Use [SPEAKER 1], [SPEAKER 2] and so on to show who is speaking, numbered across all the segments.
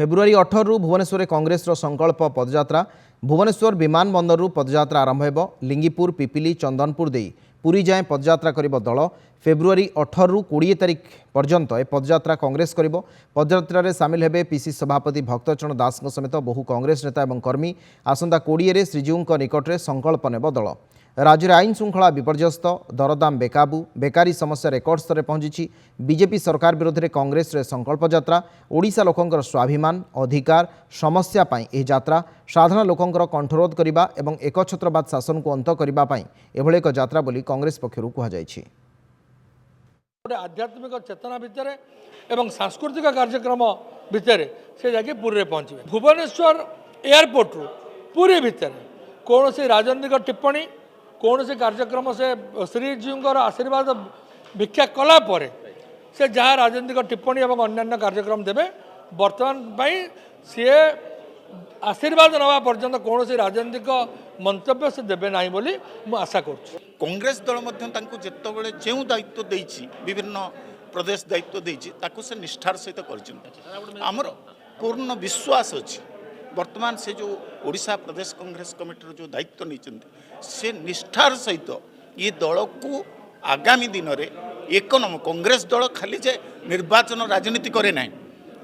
[SPEAKER 1] February 18 रु भुवनेश्वर कांग्रेस संकल्प पदयात्रा भुवनेश्वर विमान बंदर पदयात्रा आरंभ हो लिंगीपुर पिपिली चंदनपुर दे पुरी जाए पदयात्रा करिब दल फेब्रुआरी 18 रु 20 तारिख पर्यंत ए पदयात्रा कांग्रेस करिब। पदयात्रा रे सामिल हेबे पीसी सभापति भक्तचरण दास समेत बहु कांग्रेस नेता और कर्मी। आसंता 20 रे श्रीजीव निकट में संकल्प नेब दल। राज्य में आईन श्रृंखला विपर्यस्त दरदाम बेकाबू बेकारी समस्या रेकर्ड स्तर पहुंची। बीजेपी सरकार विरोध में कांग्रेस रे संकल्प यात्रा ओडिशा लोकंकर स्वाभिमान अधिकार समस्या पाई एह यात्रा साधारण लोकंकर कंठरोध करने और एकछत्रवाद शासन को अंत करने एभली एक यात्रा बोली कांग्रेस पक्षरु कहा जायछि।
[SPEAKER 2] आध्यात्मिक चेतना भितर एवं सांस्कृतिक कार्यक्रम भितर से जाके पुरी पहुँचे। भुवनेश्वर एयरपोर्ट रु पुरी भितर कौन सी राजनीतिक टिप्पणी कौन से कार्यक्रम से श्रीजीव आशीर्वाद भिक्षा कला से जहाँ राजनीतिक टिप्पणी और अन्य कार्यक्रम देवे बर्तमान सी आशीर्वाद नवा पर्यंत कौन से राजनीतिक मंतव्य से देवे ना बोली मु आशा कर।
[SPEAKER 3] कांग्रेस दल जितेबाला जो दायित्व देछि विभिन्न प्रदेश दायित्व देछि ताकू से निष्ठार सहित करमर पूर्ण विश्वास अच्छी। वर्तमान से जो ओडिशा प्रदेश कांग्रेस कमिटी जो दायित्व नहीं से निष्ठार सहित ये दल को आगामी दिन में एक नंबर कांग्रेस दल खाली जे निर्वाचन राजनीति करे ना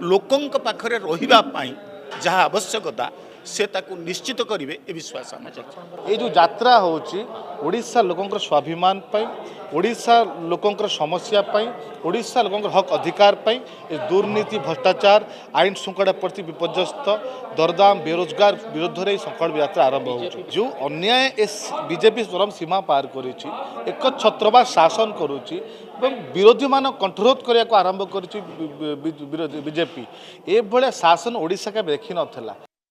[SPEAKER 3] लोकों पाखरे रहिबा पाई जहाँ आवश्यकता से ताकू निश्चित करेंगे ये विश्वास
[SPEAKER 4] ये जो यात्रा होची ओडिशा लोकंकर स्वाभिमान पाई ओडिशा लोकंकर समस्या पाई ओडिशा लोकंकर हक अधिकार पाई ये दुर्नीति भ्रष्टाचार आईन श्रृंखला प्रति विपर्यस्त दरदाम बेरोजगार विरुद्ध रे संकल्प यात्रा आरंभ हो जो अन्याय बीजेपी चरम सीमा पार करिछि एक छत्रवाद शासन करुछि विरोधी मान कंठरोध करने को आरंभ करुछि बीजेपी ए भले शासन ओडिशा के देखि नथला।